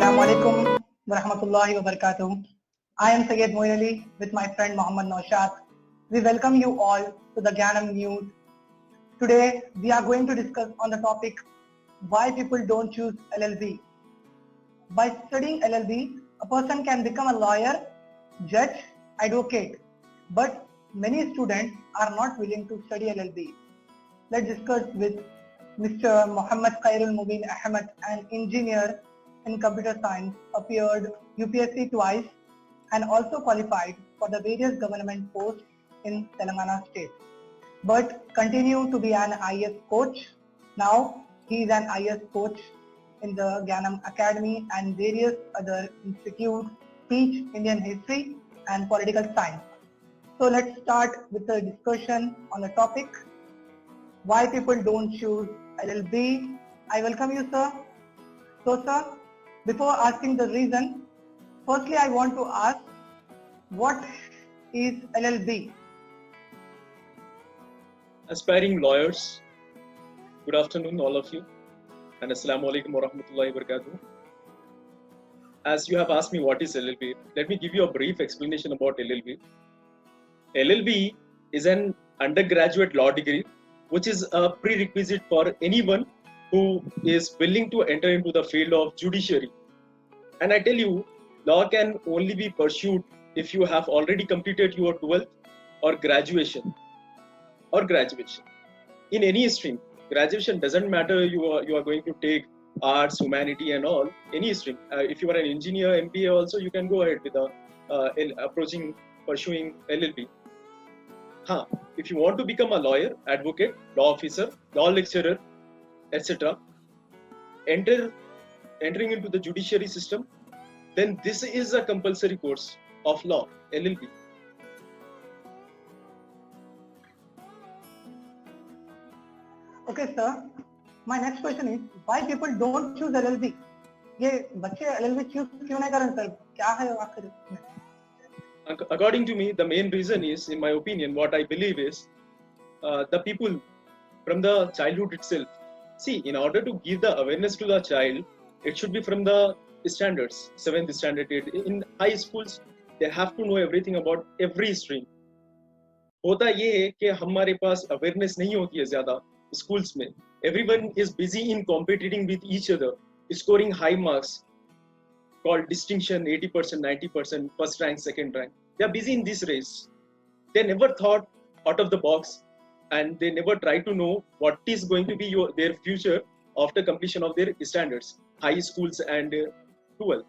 Assalamu alaikum wa rahmatullahi wa barakatuh. I am Syed Moin Ali with my friend Mohammad Naushad. We welcome you all to the Gyanam News. Today we are going to discuss on the topic why people don't choose LLB. By studying LLB, a person can become a lawyer, judge, advocate, but many students are not willing to study LLB. Let's discuss with Mr. Muhammad Khairul Mubin Ahmed, an engineer in computer science, appeared UPSC twice and also qualified for the various government posts in Telangana state, but continue to be an IS coach. Now he is an IS coach in the Gyanam Academy and various other institutes teach Indian history and political science. So let's start with the discussion on the topic why people don't choose LLB. I welcome you, sir. So, sir, before asking the reason, firstly I want to ask, what is LLB? Aspiring lawyers, good afternoon all of you, and Assalamu alaikum wa rahmatullahi wa barakatuh. As you have asked me what is LLB, let me give you a brief explanation about LLB. LLB is an undergraduate law degree which is a prerequisite for anyone who is willing to enter into the field of judiciary. And I tell you, law can only be pursued if you have already completed your 12th or graduation. In any stream, graduation doesn't matter. You are going to take arts, humanity, and all. Any stream. If you are an engineer, MBA, also you can go ahead with pursuing LLB. If you want to become a lawyer, advocate, law officer, law lecturer, etc., entering into the judiciary system, then this is a compulsory course of law, LLB. Okay, sir. My next question is why people don't choose LLB? ये बच्चे LLB choose क्यों नहीं करें sir? क्या है आखिर? According to me, the main reason is, in my opinion, what I believe is the people from the childhood itself. See, in order to give the awareness to the child, it should be from the standards, 7th standard. In high schools, they have to know everything about every stream. होता ये है कि हमारे पास awareness नहीं होती है ज़्यादा schools में. Everyone is busy in competing with each other, scoring high marks, called distinction, 80%, 90%, first rank, second rank. They are busy in this race. They never thought out of the box, and they never try to know what is going to be their future after completion of their standards, high schools and 12th.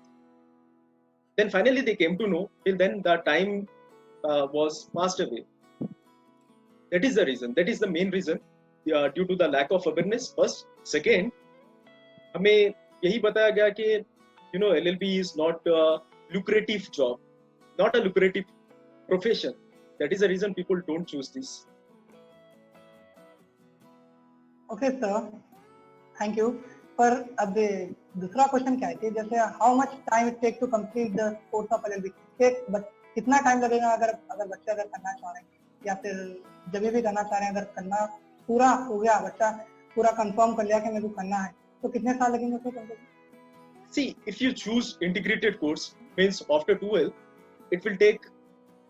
Then finally they came to know, till then the time was passed away. That is the reason. That is the main reason, due to the lack of awareness, first. Second, हमें यही बताया गया कि LLB is not a lucrative job, not a lucrative profession. That is the reason people don't choose this. Okay, sir. Thank you. पर अब दूसरा question क्या है कि जैसे how much time it take to complete the course of LLB? कितना time लगेगा अगर बच्चे करना चाह रहे हैं या फिर जब भी करना चाह रहे हैं, अगर करना पूरा हो गया, बच्चा पूरा कंफर्म कर लिया कि मेरे को करना है, तो कितने साल लगेंगे उसको करने के? See, if you choose integrated course, means after 12, it will take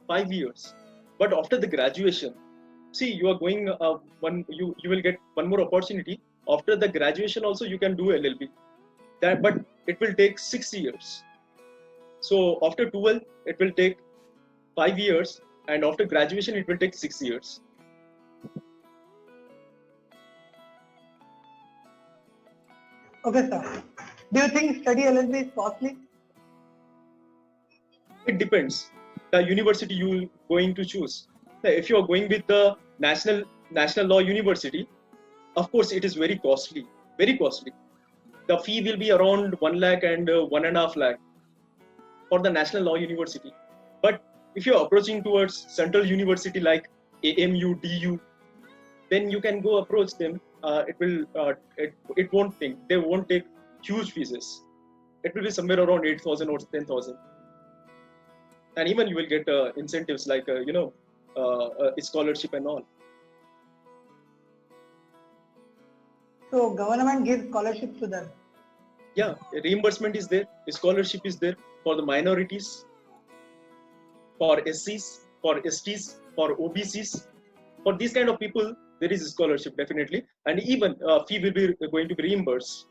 5 years. But after the graduation, see, you are going you will get one more opportunity. After the graduation also you can do LLB. But it will take 6 years. So after 12, it will take 5 years, and after graduation it will take 6 years. Okay, sir. Do you think study LLB is costly? It depends. The university you are going to choose. If you are going with the National Law University, of course it is very costly. Very costly. The fee will be around 1 lakh and 1.5 lakh for the National Law University. But if you are approaching towards Central University like AMU, DU, then you can go approach them. It won't take. They won't take huge fees. It will be somewhere around 8,000 or 10,000, and even you will get incentives like scholarship and all. So government gives scholarships to them. Yeah, reimbursement is there, scholarship is there for the minorities, for SCs, for STs, for OBCs. For these kind of people, there is a scholarship definitely, and even fee will be going to be reimbursed.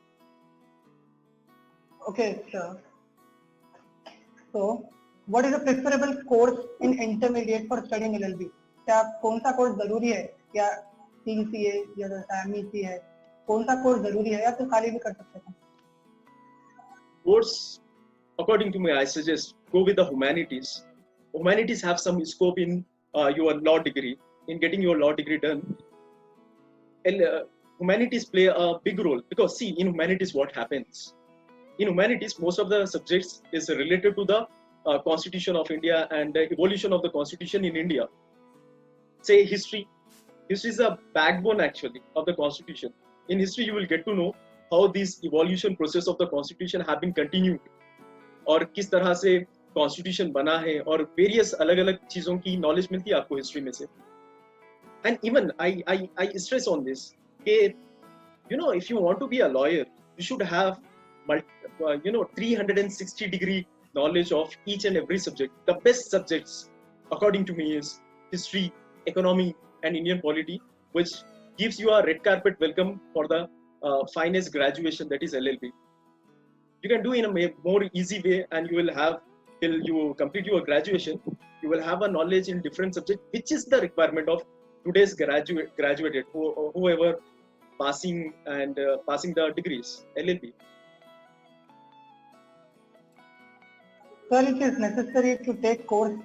Okay, sure. So, what is a preferable course in intermediate for studying LLB? क्या कौन सा course जरूरी है, या CCA या MEC है, कौन सा कोर्स जरूरी है या तो खाली भी कर सकते हैं? Course, according to me, I suggest go with the humanities. Humanities have some scope in your law degree, in getting your law degree done. And humanities play a big role, because see, in humanities what happens? In humanities, most of the subjects is related to the Constitution of India and the evolution of the Constitution in India. Say history. History is the backbone actually of the Constitution. In history, you will get to know how this evolution process of the Constitution have been continued, और किस तरह से Constitution बना है, और various अलग-अलग चीजों की knowledge मिलती है आपको history में से. And even I stress on this, कि you know, if you want to be a lawyer, you should have 360-degree knowledge of each and every subject. The best subjects, according to me, is history, economy, and Indian polity, which gives you a red carpet welcome for the finest graduation, that is LLB. You can do in a more easy way, and you will have, till you complete your graduation, you will have a knowledge in different subjects, which is the requirement of today's graduated, whoever passing and passing the degrees, LLB. Sir, it is necessary to take course,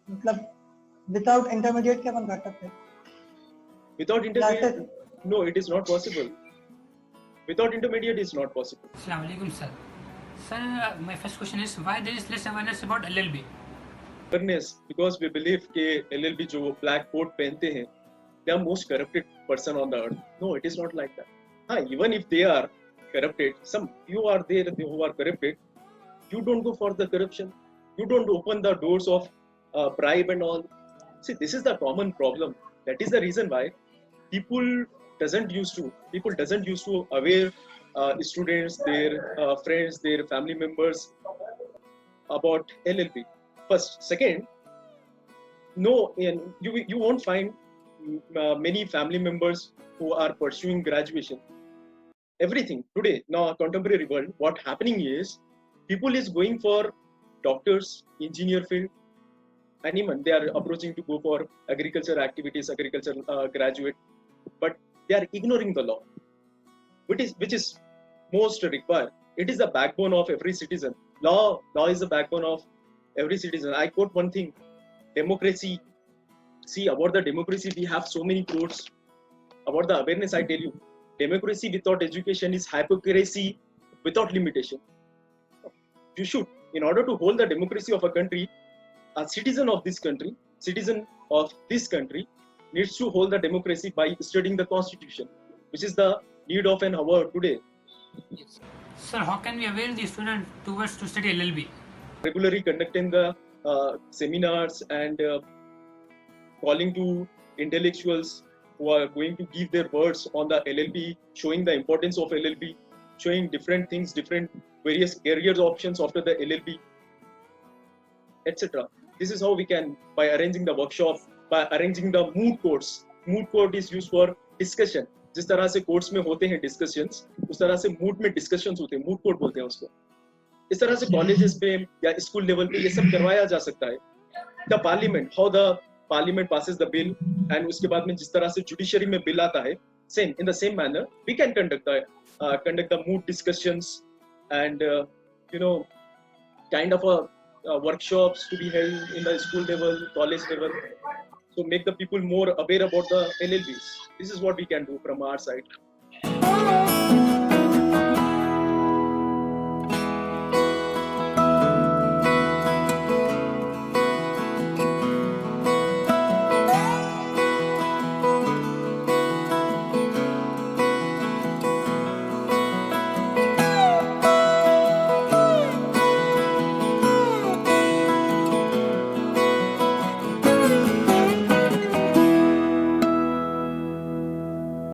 मतलब without intermediate क्या अपन कर सकते हैं? Without intermediate, no, it is not possible. Without intermediate, it's not possible. Assalamu alaikum, sir. Sir, my first question is why there is less awareness about LLB? Awareness, because we believe कि LLB जो black coat पहनते हैं, they are most corrupted person on the earth. No, it is not like that. Even if they are corrupted, some you are there who are corrupted, you don't go for the corruption. You don't open the doors of bribe and all. See, this is the common problem. That is the reason why people doesn't used to aware students, their friends, their family members about LLB. First, second, no, you won't find many family members who are pursuing graduation. Everything today, now contemporary world, what happening is people is going for doctors, engineer field, and even they are approaching to go for agriculture activities, agriculture graduate, but they are ignoring the law, which is most required. It is the backbone of every citizen. Law is the backbone of every citizen. I quote one thing: democracy. See, about the democracy, we have so many quotes. About the awareness, I tell you, democracy without education is hypocrisy without limitation. You should, in order to hold the democracy of a country, a citizen of this country needs to hold the democracy by studying the Constitution, which is the need of an hour today. Yes. Sir, how can we avail the student towards to study LLB? Regularly conducting the seminars and calling to intellectuals who are going to give their words on the LLB, showing the importance of LLB, showing different things, different various career options after the LLB, etc. This is how we can, by arranging the workshop, by arranging the moot courts. Moot court is used for discussion. जिस तरह से courts में होते हैं discussions, उस तरह से मूट में डिस्कशंस होते हैं, मूट कोर्ट बोलते हैं उसको. इस तरह से कॉलेजेस पे या स्कूल लेवल पे ये सब करवाया जा सकता है. The parliament, how the parliament passes the bill, and उसके बाद में जिस तरह से जुडिशरी में बिल आता है, same in the same manner we can conduct the moot discussions and kind of workshops to be held in the school level, college level, so make the people more aware about the LLBs. This is what we can do from our side.